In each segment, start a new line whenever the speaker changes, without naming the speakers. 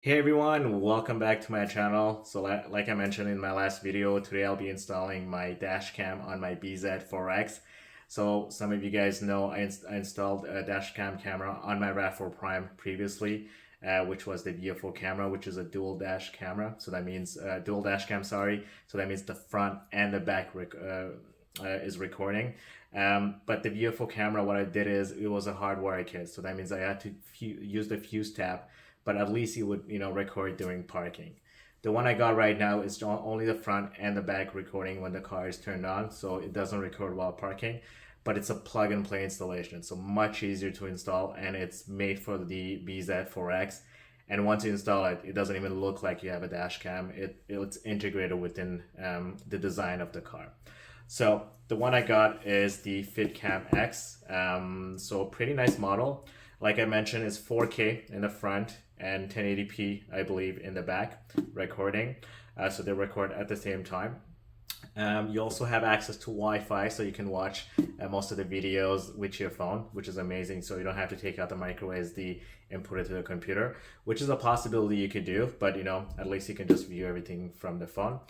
Hey everyone, welcome back to my channel. So like I mentioned in my last video, today I'll be installing my dash cam on my BZ4X. So some of you guys know I installed a dash cam camera on my RAV4 Prime previously, which was the vehicle camera, which is a dual dash camera. So that means dual dash cam, sorry. So that means the front and the back is recording. But the vehicle camera, what I did is it was a hardwire kit. So that means I had to use the fuse tab, but at least it would record during parking. The one I got right now is only the front and the back recording when the car is turned on, so it doesn't record while parking, but it's a plug and play installation, so much easier to install, and it's made for the BZ4X. And once you install it, it doesn't even look like you have a dash cam. It's integrated within the design of the car. So the one I got is the FITCAMX. So pretty nice model. Like I mentioned, it's 4K in the front and 1080p, I believe, in the back recording. So they record at the same time. You also have access to Wi-Fi, so you can watch most of the videos with your phone, which is amazing. So you don't have to take out the micro SD and put it to the computer, which is a possibility you could do, but at least you can just view everything from the phone.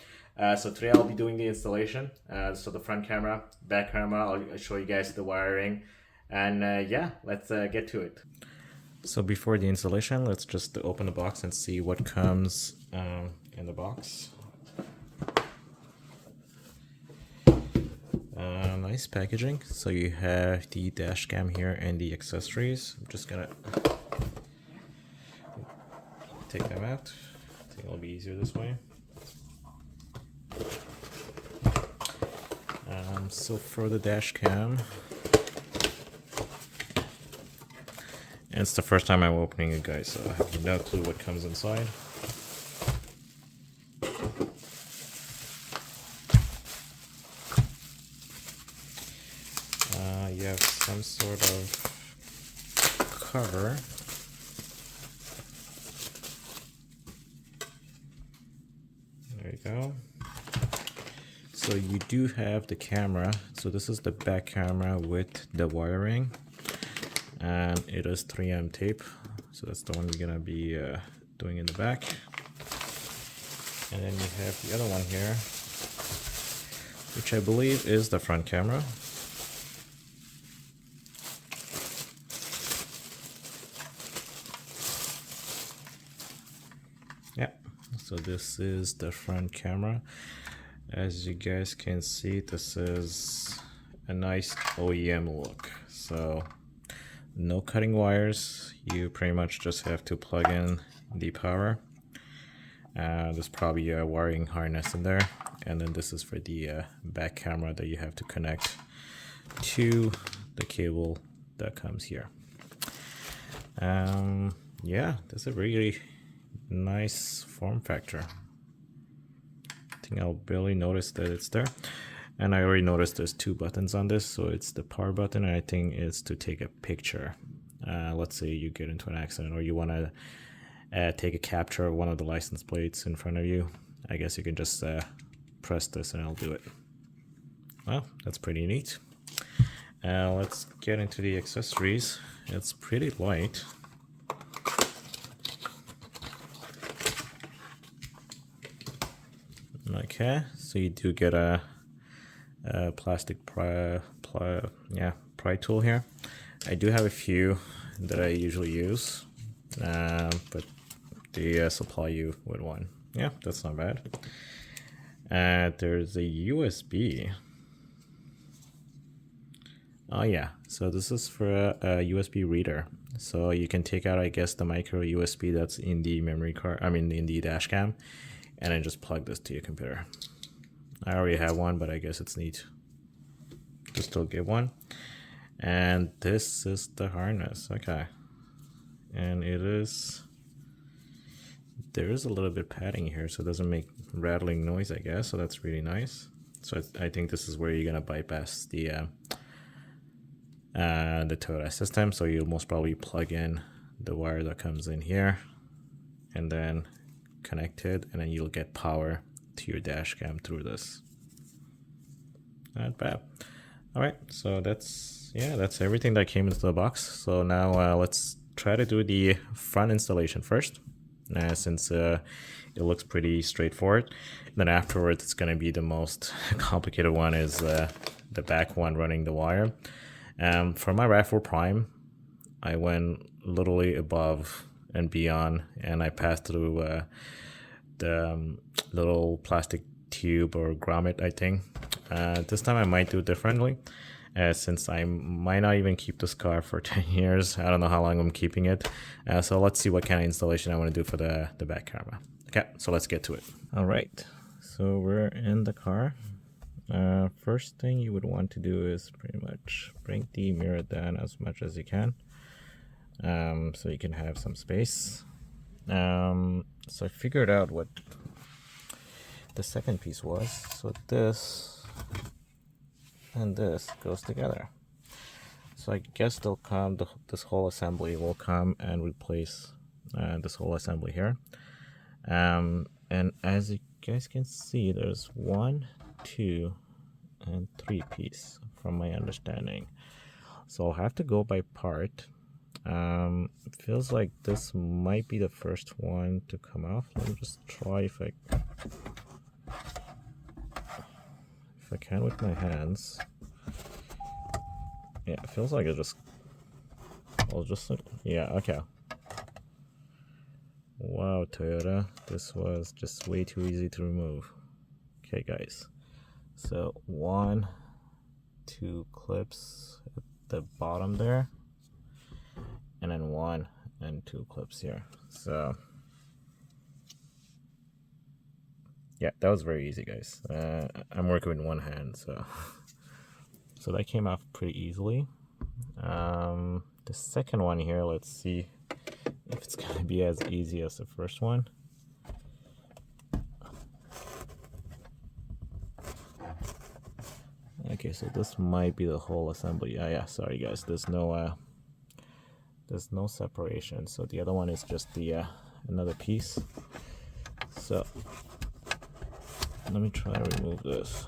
So today I'll be doing the installation. So the front camera, back camera, I'll show you guys the wiring, and yeah, let's get to it. So before the installation, let's just open the box and see what comes in the box. Nice packaging. So you have the dash cam here and the accessories. I'm just gonna take them out. I think it'll be easier this way. So for the dash cam, and it's the first time I'm opening it, guys, so I have no clue what comes inside. You have some sort of cover. There you go. So you do have the camera. So this is the back camera with the wiring, and it is 3M tape. So that's the one we're gonna be doing in the back. And then you have the other one here, which I believe is the front camera. Yeah, so this is the front camera. As you guys can see, this is a nice OEM look. So no cutting wires, you pretty much just have to plug in the power. There's probably a wiring harness in there, and then this is for the back camera that you have to connect to the cable that comes here. Yeah, that's a really nice form factor. I think I'll barely notice that it's there. And I already noticed there's two buttons on this. So it's the power button, and I think it's to take a picture. Let's say you get into an accident, or you want to take a capture of one of the license plates in front of you. I guess you can just press this and it'll do it. Well, that's pretty neat. Let's get into the accessories. It's pretty light. Okay, so you do get a plastic pry tool here. I do have a few that I usually use, but they supply you with one. Yeah, that's not bad. There's a USB. Oh yeah, so this is for a USB reader. So you can take out, I guess, the micro USB that's in the memory card, in the dash cam, and then just plug this to your computer. I already have one, but I guess it's neat to still get one. And this is the harness. Okay, and there is a little bit padding here, so it doesn't make rattling noise, I guess. So that's really nice. So I think this is where you're gonna bypass the Toyota system. So you'll most probably plug in the wire that comes in here, and then connect it, and then you'll get power to your dash cam through this. Not bad. All right, so that's everything that came into the box. So now let's try to do the front installation first. since it looks pretty straightforward. And then afterwards, it's going to be the most complicated one is the back one running the wire. For my RAV4 Prime, I went literally above and beyond, and I passed through the little plastic tube or grommet, I think. This time I might do differently, since I might not even keep this car for 10 years. I don't know how long I'm keeping it. So let's see what kind of installation I want to do for the back camera. Okay, so let's get to it. All right, so we're in the car. First thing you would want to do is pretty much bring the mirror down as much as you can, so you can have some space. So I figured out what the second piece was. So this and this goes together. So I guess they'll come, this whole assembly will come and replace this whole assembly here. And as you guys can see, there's 1, 2, and 3 piece from my understanding. So I'll have to go by part. It feels like this might be the first one to come off. Let me just try if I can with my hands. Yeah, it feels like I'll just yeah, okay. Wow, Toyota, this was just way too easy to remove. Okay, guys, so 1, 2 clips at the bottom there, and then 1 and 2 clips here. So yeah, that was very easy, guys. I'm working with one hand, so that came off pretty easily. The second one here, let's see if it's gonna be as easy as the first one. Okay, so this might be the whole assembly. Yeah, sorry guys, there's no separation. So the other one is just the another piece. So let me try to remove this.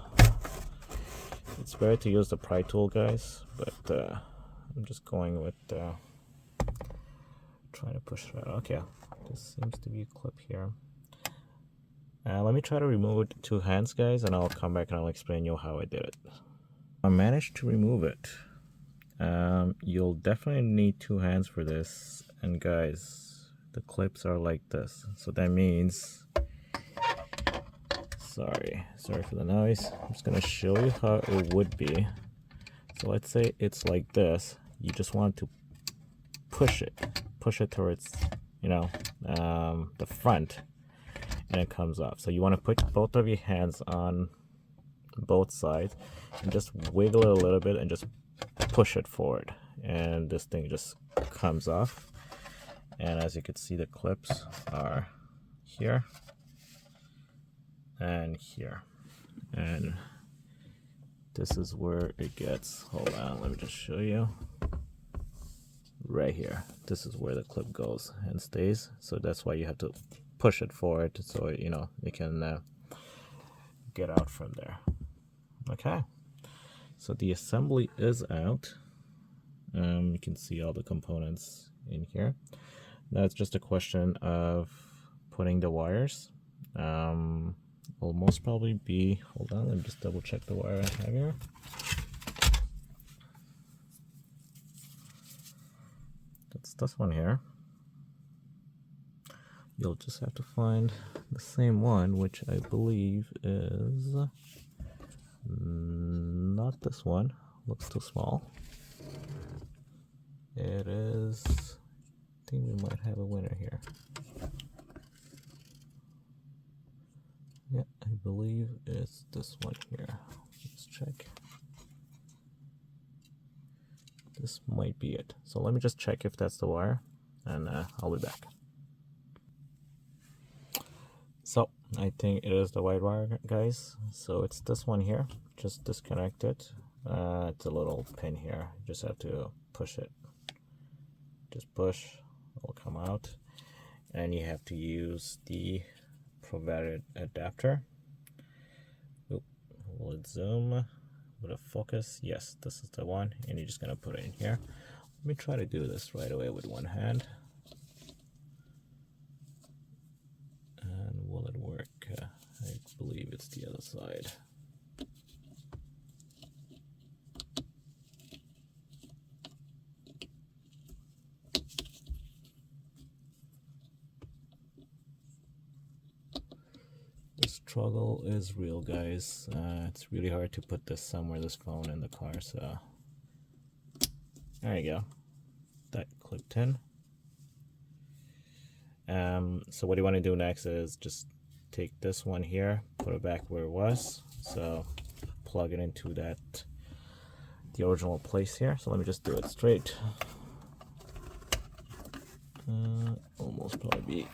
It's better to use the pry tool, guys, but I'm just going with trying to push it out. Okay, this seems to be a clip here. Let me try to remove it with 2 hands, guys, and I'll come back and I'll explain you how I did it. I managed to remove it. You'll definitely need 2 hands for this, and guys, the clips are like this. So that means, sorry for the noise. I'm just gonna show you how it would be. So let's say it's like this. You just want to push it towards, you know, the front, and it comes off. So you want to put both of your hands on both sides and just wiggle it a little bit and just push it forward, and this thing just comes off. And as you can see, the clips are here and here, and this is where it gets, hold on, let me just show you. Right here, this is where the clip goes and stays. So that's why you have to push it forward, so you know it can get out from there. Okay, so the assembly is out. You can see all the components in here. Now it's just a question of putting the wires. Will most probably be, hold on, let me just double check the wire I have here. That's this one here. You'll just have to find the same one, which I believe is not this one. Looks too small. It is, I think we might have a winner here. Yeah, I believe it's this one here. Let's check. This might be it. So let me just check if that's the wire, and I'll be back. So I think it is the white wire, guys. So it's this one here. Just disconnect it. It's a little pin here. You just have to push it. Just push, it will come out, and you have to use the provided adapter. Will it zoom? Will it focus? Yes, this is the one, and you're just gonna put it in here. Let me try to do this right away with one hand. maybe it's the other side. The struggle is real, guys. It's really hard to put this somewhere, this phone in the car, so there you go. That clipped in. So what you want to do next is just take this one here, put it back where it was. So plug it into the original place here. So let me just do it straight. Almost probably.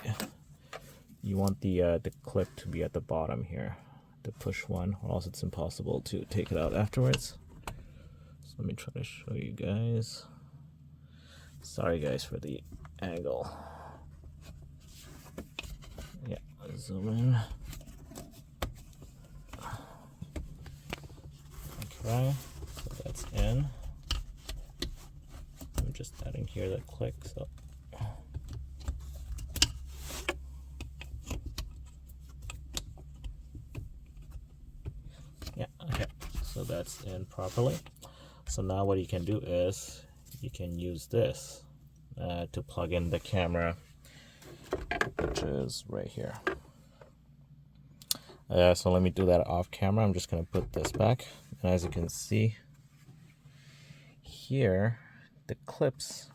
You want the clip to be at the bottom here, the push one, or else it's impossible to take it out afterwards. So let me try to show you guys. Sorry guys for the angle. Yeah, zoom in. Okay, so that's in. I'm just adding here that click, so yeah, okay, so that's in properly. So now what you can do is you can use this to plug in the camera, which is right here. So let me do that off camera. I'm just going to put this back, and as you can see here, the clips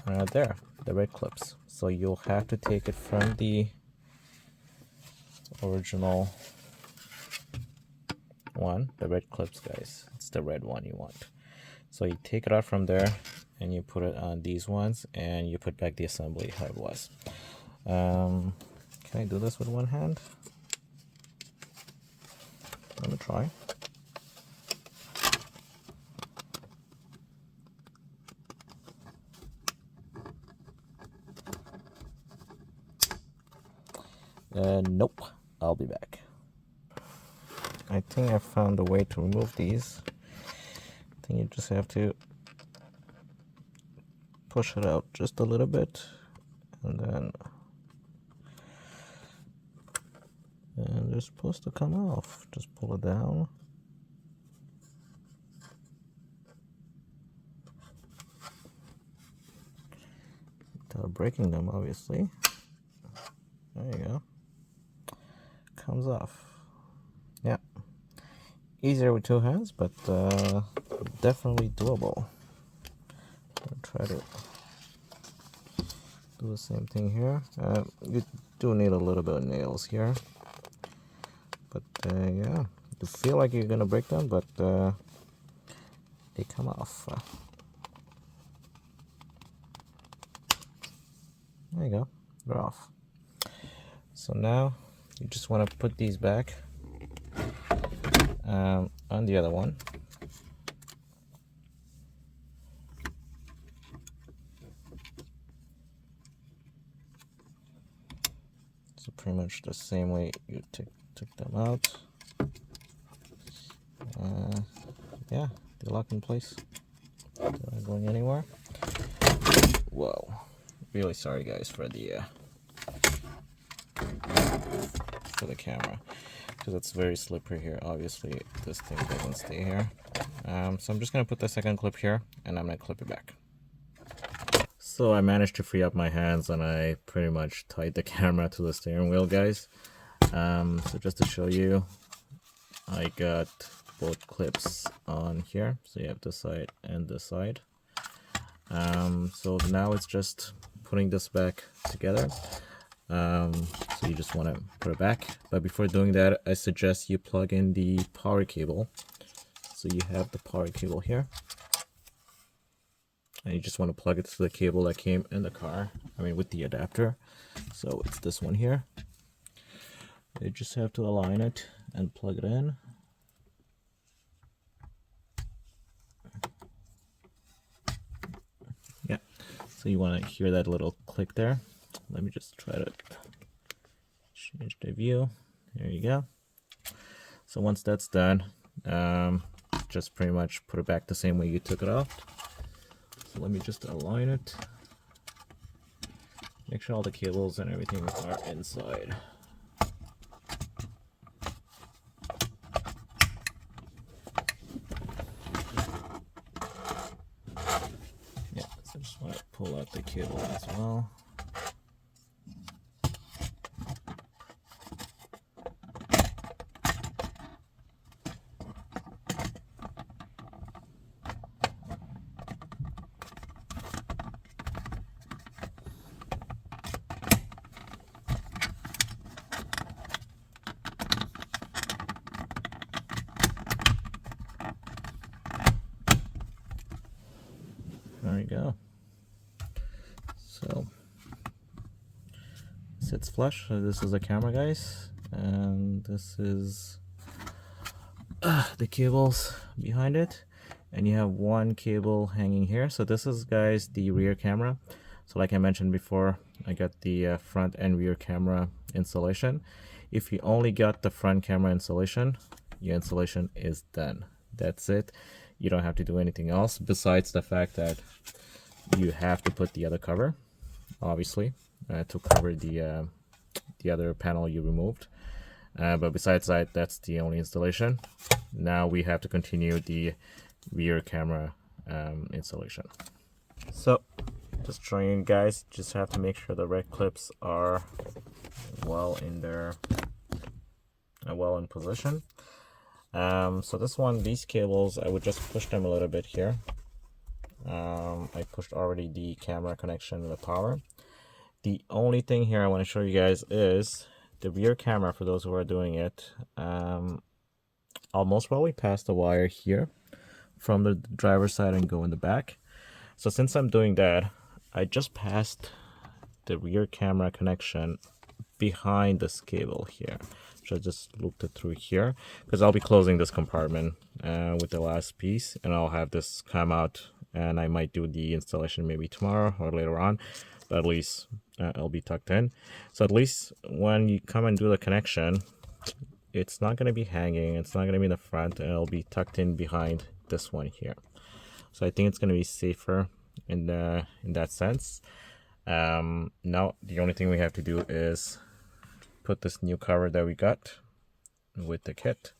are there, the red clips. So you'll have to take it from the original one, the red clips, guys. It's the red one you want. So you take it out from there and you put it on these ones, and you put back the assembly how it was. Can I do this with one hand? Let me try. Nope. I'll be back. I think I found a way to remove these. I think you just have to push it out just a little bit, and then they're supposed to come off. Just pull it down. Without breaking them, obviously. There you go. Comes off. Yeah. Easier with two hands, but definitely doable. I'll try to do the same thing here. You do need a little bit of nails here, but yeah, you feel like you're gonna break them, but they come off. There you go, they're off. So now you just want to put these back on the other one. So pretty much the same way you took them out. Yeah, they lock in place. They're not going anywhere. Whoa. Really sorry guys for the camera, because it's very slippery here. Obviously this thing doesn't stay here. So I'm just gonna put the second clip here, and I'm gonna clip it back. So I managed to free up my hands, and I pretty much tied the camera to the steering wheel, guys. So just to show you, I got both clips on here. So you have this side and this side. So now it's just putting this back together. So you just want to put it back, but before doing that, I suggest you plug in the power cable. So you have the power cable here, and you just want to plug it to the cable that came in the car, I mean with the adapter. So it's this one here. You just have to align it and plug it in. Yeah, so you want to hear that little click there. Let me just try to change the view. There you go. So once that's done, just pretty much put it back the same way you took it off. So let me just align it. Make sure all the cables and everything are inside.
cable as well. There we go. So sits flush. So this is the camera, guys, and this is the cables behind it, and you have one cable hanging here. So this is, guys, the rear camera. So like I mentioned before, I got the front and rear camera installation. If you only got the front camera installation, your installation is done. That's it. You don't have to do anything else besides the fact that you have to put the other cover, obviously, to cover the other panel you removed. But besides that, that's the only installation. Now we have to continue the rear camera installation. So just showing you guys, just have to make sure the red clips are well in there, well in position. So this one, these cables, I would just push them a little bit here. I pushed already the camera connection and the power. The only thing here I want to show you guys is the rear camera. For those who are doing it, I'll most probably pass the wire here from the driver's side and go in the back. So since I'm doing that, I just passed the rear camera connection behind this cable here. So I just looped it through here because I'll be closing this compartment with the last piece, and I'll have this come out, and I might do the installation maybe tomorrow or later on, but at least it'll be tucked in. So at least when you come and do the connection, it's not going to be hanging, it's not going to be in the front, and it'll be tucked in behind this one here. So I think it's going to be safer in that sense. Now the only thing we have to do is put this new cover that we got with the kit,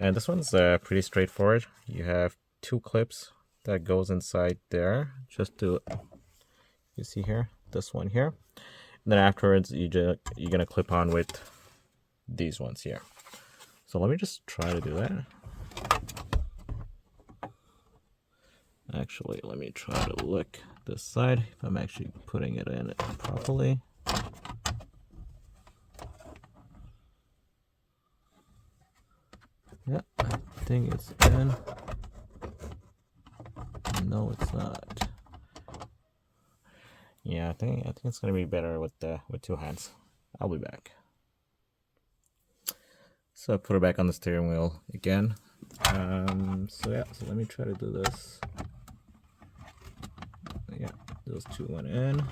and this one's pretty straightforward. You have two clips that goes inside there, just to, you see here, this one here, and then afterwards you're gonna clip on with these ones here. So let me just try to do that. Actually, let me try to look this side if I'm actually putting it in properly. Yeah, I think it's in. No, it's not. Yeah, I think it's gonna be better with two hands. I'll be back. So I put it back on the steering wheel again. So let me try to do this. Yeah, those two went in.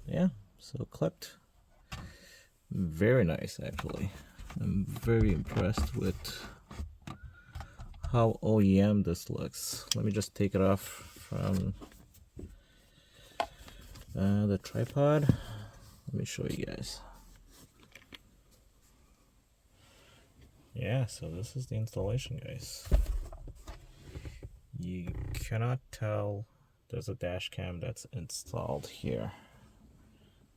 Yeah, so clipped. Very nice, actually. I'm very impressed with how OEM this looks. Let me just take it off from the tripod. Let me show you guys. Yeah, so this is the installation, guys. You cannot tell there's a dash cam that's installed here.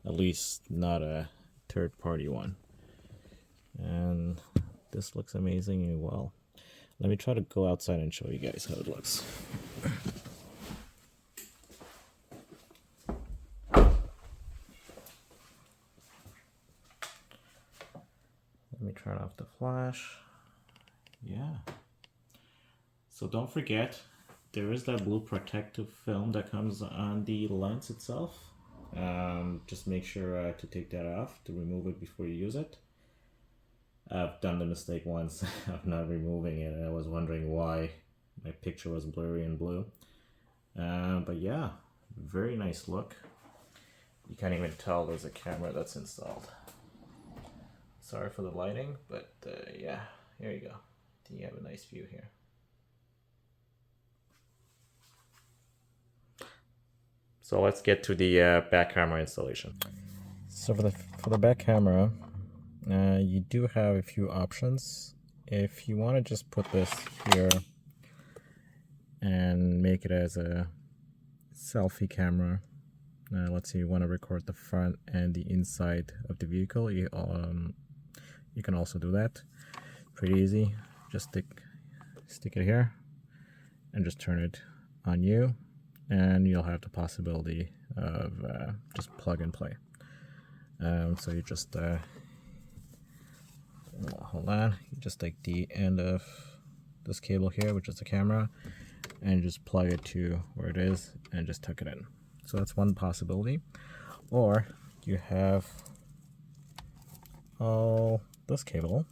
At least not a third-party one. And this looks amazingly well. Let me try to go outside and show you guys how it looks. Let me turn off the flash. Yeah. So don't forget, there is that blue protective film that comes on the lens itself. Just make sure to take that off, to remove it before you use it. I've done the mistake once of not removing it, and I was wondering why my picture was blurry and blue. But yeah, very nice look. You can't even tell there's a camera that's installed. Sorry for the lighting, but yeah, here you go. You have a nice view here. So let's get to the back camera installation. So for the back camera, you do have a few options. If you want to just put this here and make it as a selfie camera, let's say you want to record the front and the inside of the vehicle, you can also do that. Pretty easy. Just stick it here and just turn it on you, and you'll have the possibility of just plug and play. So you just hold on, you just take the end of this cable here, which is the camera, and just plug it to where it is and just tuck it in. So that's one possibility. Or you have all this cable,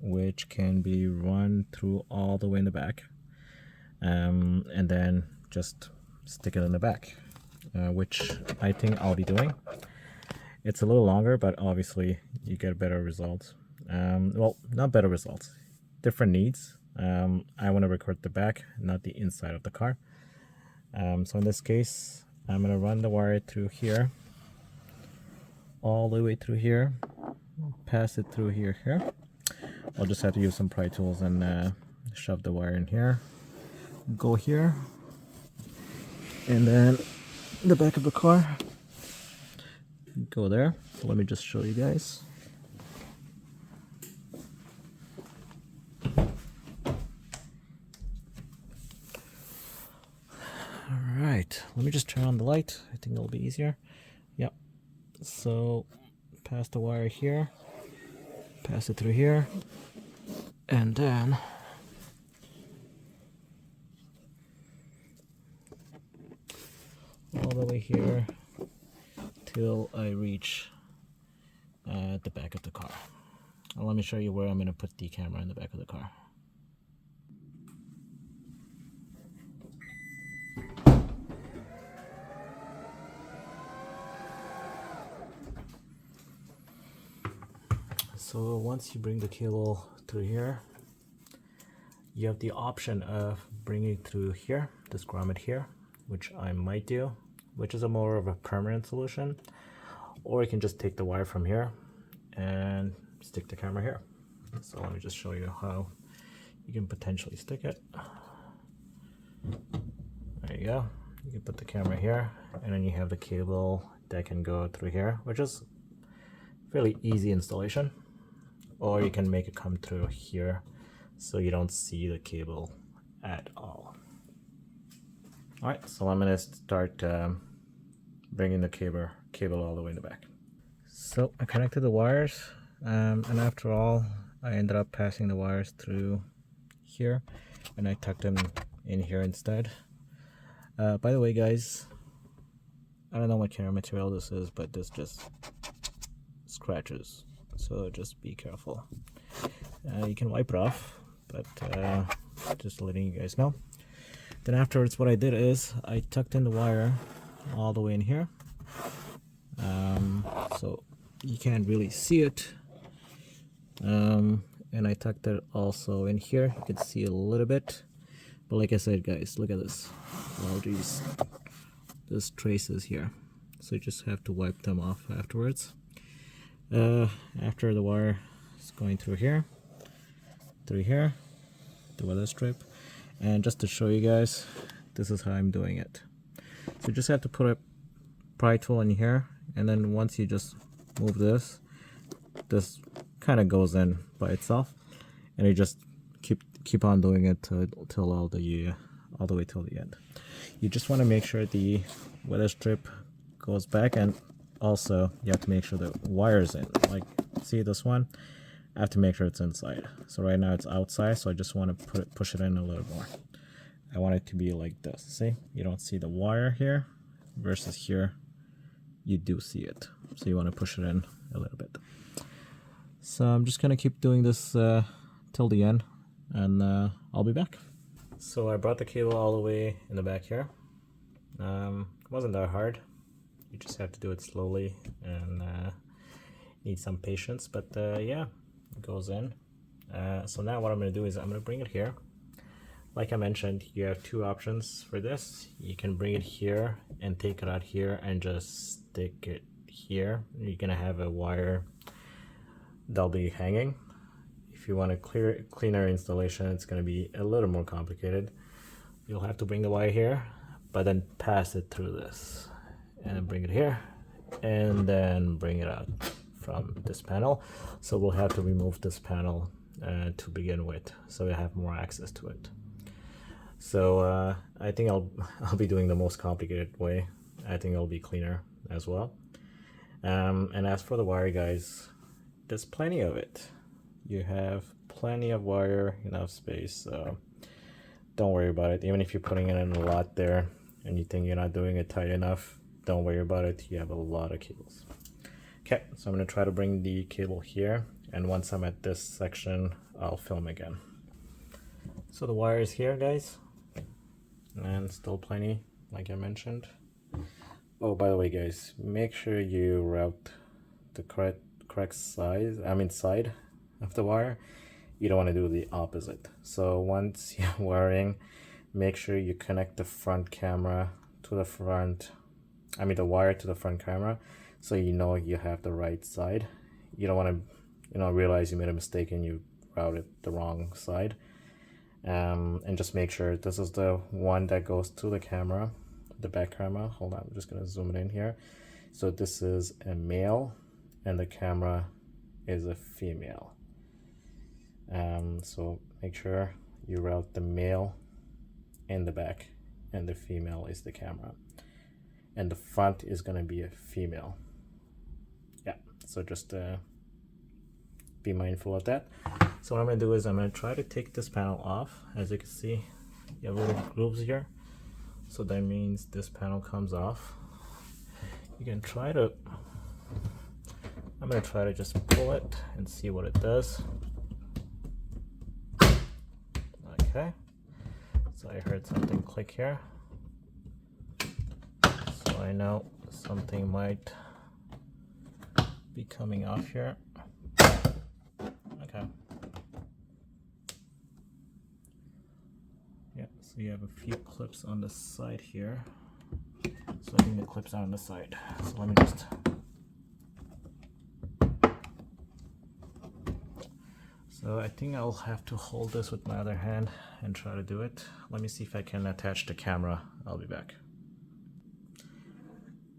which can be run through all the way in the back, and then just stick it in the back, which I think I'll be doing. It's a little longer, but obviously you get better results. Well, not better results, different needs. I want to record the back, not the inside of the car. So in this case, I'm going to run the wire through here, all the way through here, pass it through here. I'll just have to use some pry tools and shove the wire in here, go here, and then the back of the car, go there. Let me just show you guys. Alright, let me just turn on the light. I think it'll be easier. Yep. So pass the wire here, pass it through here, and then all the way here till I reach the back of the car. Now let me show you where I'm going to put the camera in the back of the car. So once you bring the cable through here, you have the option of bringing it through here, this grommet here, which I might do, which is a more of a permanent solution. Or you can just take the wire from here and stick the camera here. So let me just show you how you can potentially stick it. There you go. You can put the camera here, and then you have the cable that can go through here, which is fairly easy installation. Or you can make it come through here so you don't see the cable at all. Alright, so I'm going to start bringing the cable all the way in the back. So I connected the wires, and after all, I ended up passing the wires through here, and I tucked them in here instead. By the way, guys, I don't know what kind of material this is, but this just scratches, so just be careful. You can wipe it off, but just letting you guys know. Then afterwards, what I did is I tucked in the wire all the way in here, so you can't really see it, and I tucked it also in here. You can see a little bit, but like I said, guys, look at this, all these traces here, so you just have to wipe them off afterwards. After the wire is going through here, the weather strip, and just to show you guys, this is how I'm doing it. So you just have to put a pry tool in here, and then once you just move this kind of goes in by itself, and you just keep on doing it till all the way till the end. You just want to make sure the weather strip goes back, and also you have to make sure the wire's in. Like, see this one? I have to make sure it's inside. So right now it's outside, so I just want to push it in a little more. I want it to be like this. See? You don't see the wire here versus here. You do see it. So you want to push it in a little bit. So I'm just going to keep doing this till the end, and I'll be back. So I brought the cable all the way in the back here. It wasn't that hard. You just have to do it slowly and need some patience, but yeah, it goes in. So now what I'm going to do is I'm going to bring it here. Like I mentioned, you have two options for this. You can bring it here and take it out here and just stick it here. You're going to have a wire they'll be hanging. If you want a cleaner installation, it's going to be a little more complicated. You'll have to bring the wire here, but then pass it through this, and then bring it here, and then bring it out from this panel. So we'll have to remove this panel to begin with, so we have more access to it. So I think I'll be doing the most complicated way. I think it'll be cleaner as well. And as for the wire, guys, there's plenty of it. You have plenty of wire, enough space, so don't worry about it. Even if you're putting it in a lot there and you think you're not doing it tight enough, don't worry about it. You have a lot of cables. Okay, so I'm going to try to bring the cable here, and once I'm at this section, I'll film again. So the wire is here, guys, and still plenty, like I mentioned. Oh, by the way, guys, make sure you route the correct side of the wire. You don't want to do the opposite. So once you're wiring, make sure you connect the front camera to the front, the wire to the front camera, so you know you have the right side. You don't want to, realize you made a mistake and you routed the wrong side. And just make sure this is the one that goes to the camera, the back camera. Hold on, I'm just gonna zoom it in here. So this is a male and the camera is a female. So make sure you route the male in the back and the female is the camera, and the front is gonna be a female. Yeah, so just be mindful of that. So what I'm gonna do is I'm gonna try to take this panel off. As you can see, you have little grooves here, so that means this panel comes off. You can try to, I'm gonna try to just pull it and see what it does. Okay, so I heard something click here, so I know something might be coming off here. Okay. Yeah, so you have a few clips on the side here. So I think the clips are on the side. So let me just, so I think I'll have to hold this with my other hand and try to do it. Let me see if I can attach the camera. I'll be back.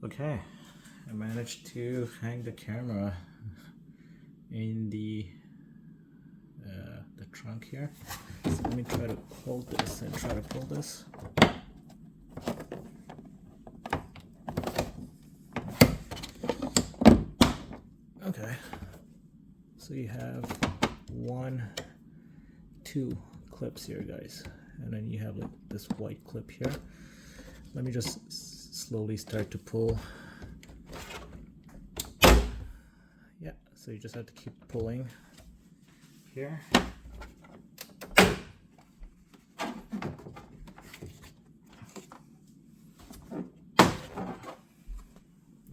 Okay, I managed to hang the camera in the trunk here. So let me try to hold this and try to pull this. Okay, so you have 2 clips here, guys, and then you have like this white clip here. Let me just slowly start to pull. Yeah, so you just have to keep pulling here.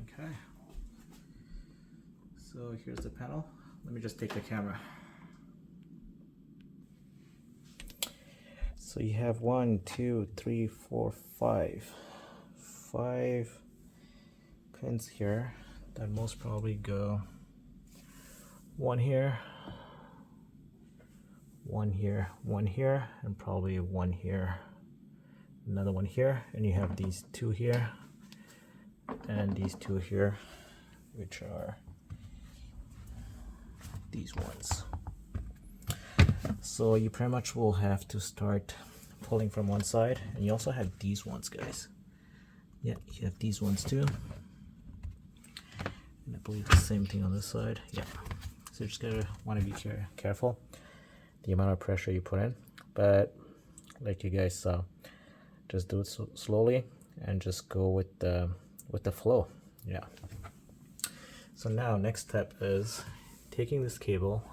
Okay, so here's the panel. Let me just take the camera. So you have 1, 2, 3, 4, 5 pins here that most probably go 1 here, 1 here, 1 here, and probably 1 here, another 1 here, and you have these 2 here and these 2 here, which are these ones. So you pretty much will have to start pulling from one side, and you also have these ones, guys. Yeah, you have these ones too, and I believe the same thing on this side. Yeah, so you just gotta want to be careful the amount of pressure you put in, but like you guys saw, just do it slowly and just go with the flow. Yeah. So now next step is taking this cable,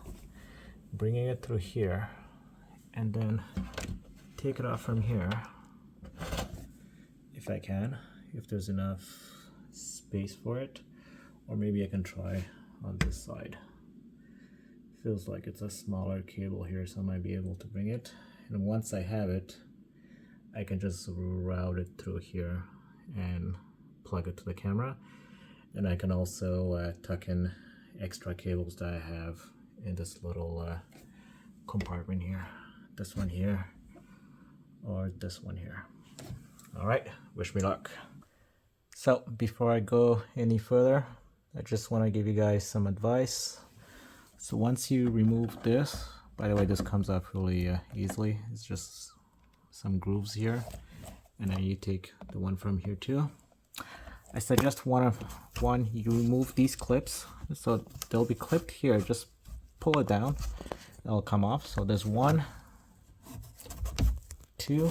bringing it through here, and then take it off from here, if I can, if there's enough space for it, or maybe I can try on this side. Feels like it's a smaller cable here, so I might be able to bring it, and once I have it, I can just route it through here and plug it to the camera, and I can also tuck in extra cables that I have in this little compartment here. This one here or this one here. All right, wish me luck. So before I go any further, I just want to give you guys some advice. So once you remove this, by the way, this comes off really easily. It's just some grooves here, and then you take the one from here too. I suggest one you remove these clips, so they'll be clipped here. Just pull it down, it'll come off. So there's 1, 2,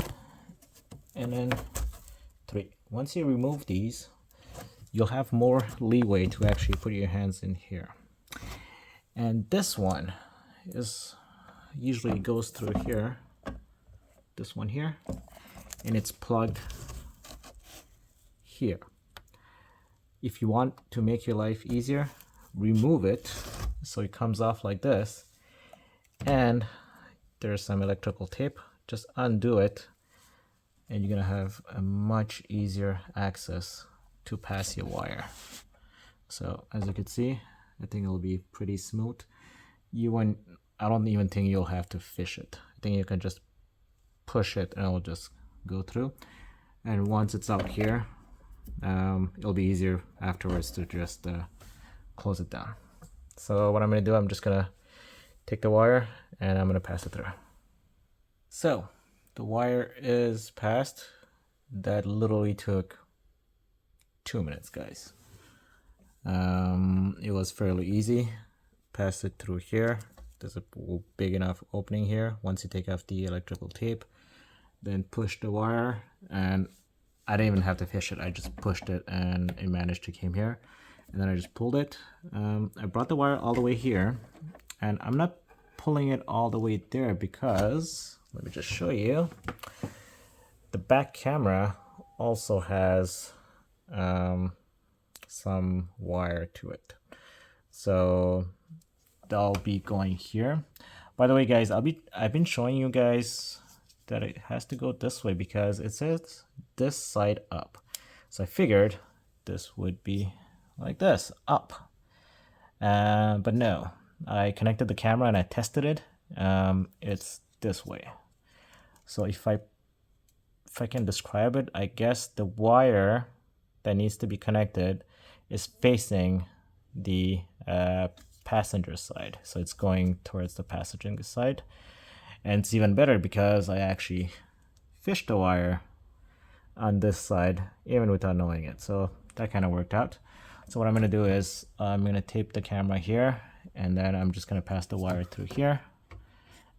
and then 3. Once you remove these, you'll have more leeway to actually put your hands in here. And this one is usually goes through here, this one here, and it's plugged here. If you want to make your life easier, remove it so it comes off like this, and there's some electrical tape. Just undo it, and you're gonna have a much easier access to pass your wire. So as you can see, I think it'll be pretty smooth. I don't even think you'll have to fish it. I think you can just push it and it'll just go through. And once it's out here, it'll be easier afterwards to just close it down. So what I'm gonna do, I'm just gonna take the wire and I'm gonna pass it through. So the wire is passed. That literally took 2 minutes, guys. It was fairly easy. Pass it through here. There's a big enough opening here. Once you take off the electrical tape, then push the wire, and I didn't even have to fish it. I just pushed it and it managed to came here, and then I just pulled it. I brought the wire all the way here, and I'm not pulling it all the way there because, let me just show you, the back camera also has some wire to it, so they'll be going here. By the way, guys, I've been showing you guys that it has to go this way because it says this side up, so I figured this would be like this, up, but no, I connected the camera and I tested it. It's this way. So if I can describe it, I guess the wire that needs to be connected is facing the passenger side, so it's going towards the passenger side. And it's even better because I actually fished the wire on this side even without knowing it, so that kind of worked out. So what I'm going to do is I'm going to tape the camera here, and then I'm just going to pass the wire through here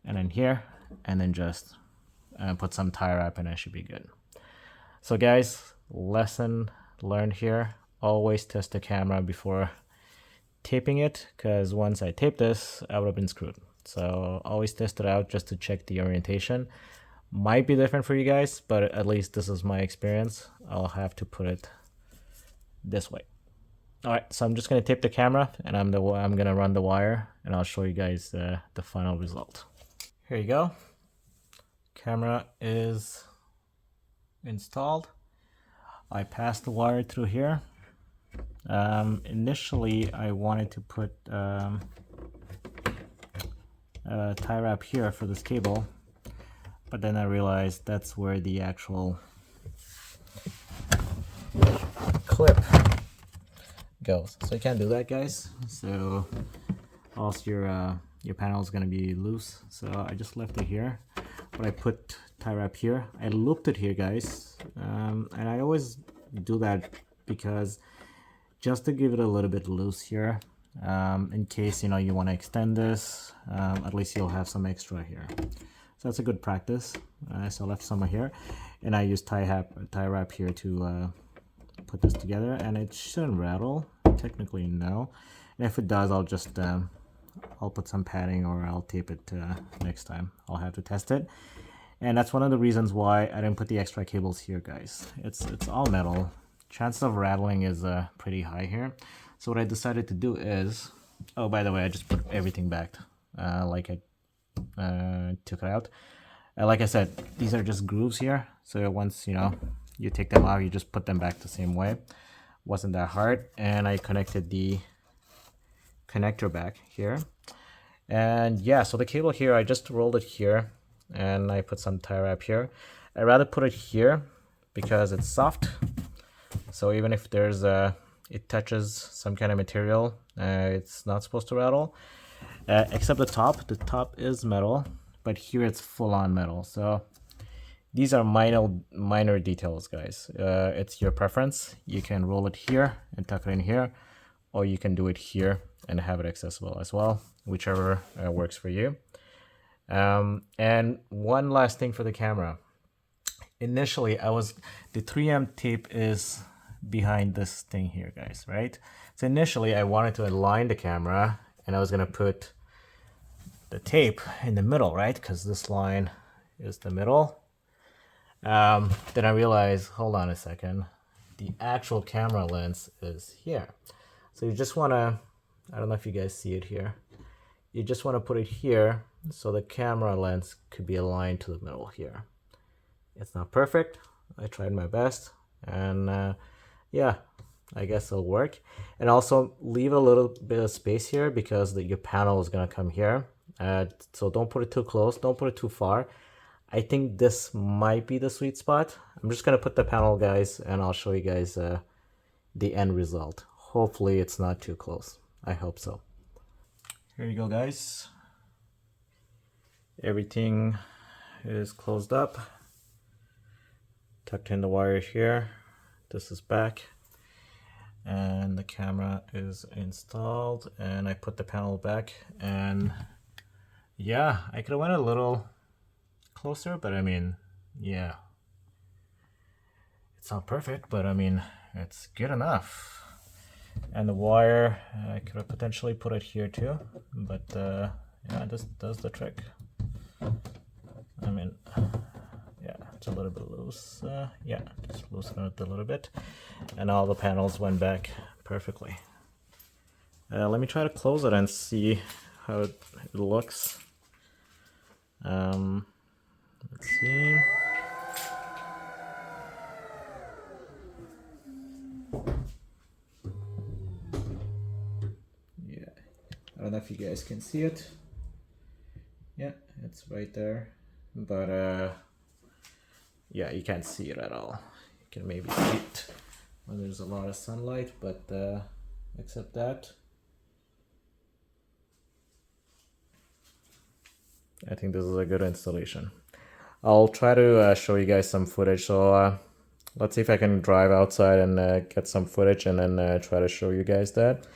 and then here, and then just put some tie wrap and I should be good. So guys, lesson learned here: always test the camera before taping it, because once I taped this, I would have been screwed. So always test it out just to check the orientation. Might be different for you guys, but at least this is my experience. I'll have to put it this way. All right, so I'm just gonna tape the camera, and I'm gonna run the wire, and I'll show you guys the final result. Here you go. Camera is installed. I passed the wire through here. Initially, I wanted to put a tie wrap here for this cable, but then I realized that's where the actual clip goes. So you can't do that, guys. So also your panel is going to be loose. So I just left it here, but I put tie wrap here. I looped it here, guys, and I always do that because just to give it a little bit loose here, in case you want to extend this, at least you'll have some extra here. So that's a good practice. So I left some here, and I used tie wrap here to put this together, and it shouldn't rattle. Technically, no. And if it does, I'll just I'll put some padding, or I'll tape it next time. I'll have to test it. And that's one of the reasons why I didn't put the extra cables here, guys. It's all metal. Chances of rattling is pretty high here. So what I decided to do is, oh, by the way, I just put everything back like I took it out. Like I said, these are just grooves here. So once you take them out, you just put them back the same way. Wasn't that hard. And I connected the connector back here. And yeah, so the cable here, I just rolled it here and I put some tie wrap here. I'd rather put it here because it's soft. So even if there's it touches some kind of material, it's not supposed to rattle. Except the top is metal, but here it's full-on metal. So these are minor details, guys. It's your preference. You can roll it here and tuck it in here, or you can do it here and have it accessible as well, whichever works for you. And one last thing for the camera. Initially, the 3M tape is behind this thing here, guys, right? So initially, I wanted to align the camera, and I was gonna put the tape in the middle, right? Because this line is the middle. Then I realized, hold on a second, the actual camera lens is here. So you just wanna, I don't know if you guys see it here. You just wanna put it here so the camera lens could be aligned to the middle here. It's not perfect. I tried my best, and yeah, I guess it'll work. And also leave a little bit of space here because your panel is gonna come here. So don't put it too close, don't put it too far. I think this might be the sweet spot. I'm just gonna put the panel, guys, and I'll show you guys the end result. Hopefully it's not too close. I hope so. Here you go, guys. Everything is closed up. Tucked in the wire here. This is back. And the camera is installed, and I put the panel back, and yeah, I could have went a little closer, but I mean, yeah, it's not perfect, but I mean, it's good enough. And the wire, I could have potentially put it here too, but yeah, this does the trick. I mean, yeah, it's a little bit loose. Yeah, just loosen it a little bit, and all the panels went back perfectly. Let me try to close it and see how it looks. Let's see. Yeah, I don't know if you guys can see it. Yeah, it's right there, but yeah, you can't see it at all. You can maybe see it when there's a lot of sunlight, but except that, I think this is a good installation. I'll try to show you guys some footage. So let's see if I can drive outside and get some footage, and then try to show you guys that.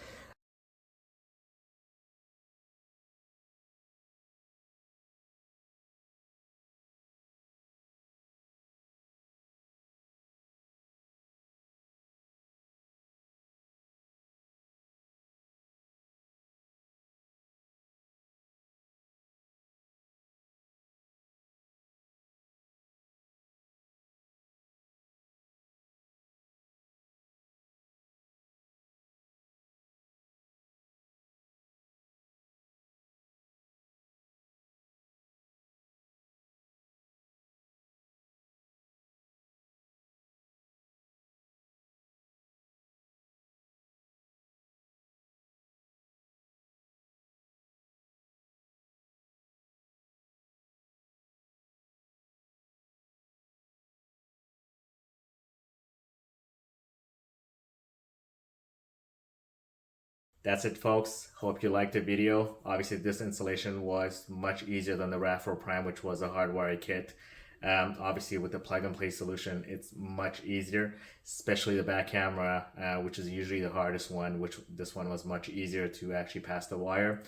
That's it, folks. Hope you liked the video. Obviously, this installation was much easier than the RAV4 Prime, which was a hardwired kit. Obviously, with the plug-and-play solution, it's much easier, especially the back camera, which is usually the hardest one, which this one was much easier to actually pass the wire.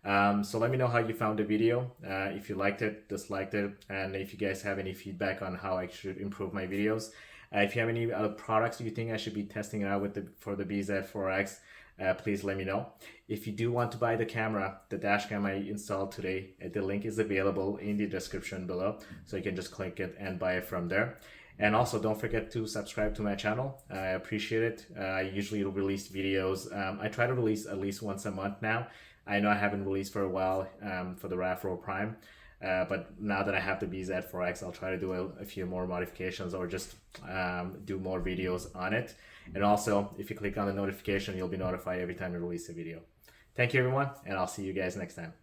So let me know how you found the video, if you liked it, disliked it, and if you guys have any feedback on how I should improve my videos. If you have any other products you think I should be testing out for the BZ4X, please let me know. If you do want to buy the camera, the dash cam I installed today, the link is available in the description below, so you can just click it and buy it from there. And also don't forget to subscribe to my channel. I appreciate it. I usually release videos. I try to release at least once a month now. I know I haven't released for a while for the RAV4 Prime. But now that I have the BZ4X, I'll try to do a few more modifications or just do more videos on it. And also, if you click on the notification, you'll be notified every time I release a video.
Thank you everyone, and I'll see you guys next time.